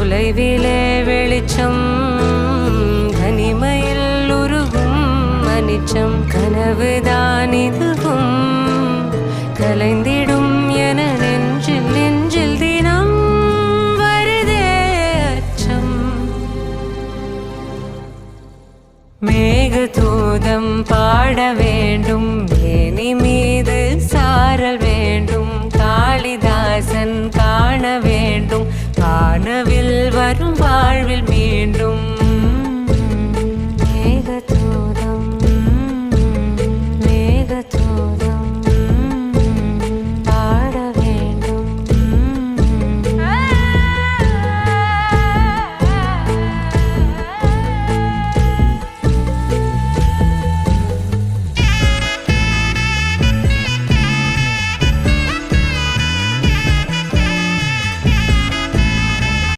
தொலைவிலே வெளிச்சம் தனிமையில் உருகும் அனிச்சம் கனவுதான் இதுவும் கலைந்திடும் என நெஞ்சில் நெஞ்சில் தினம் வருதே அச்சம். மேகதூதம் பாட வேண்டும் மேனி மீது சாரல் வேண்டும் காளிதாசன் காண வேண்டும் காணவில் வரும் வாழ்வில்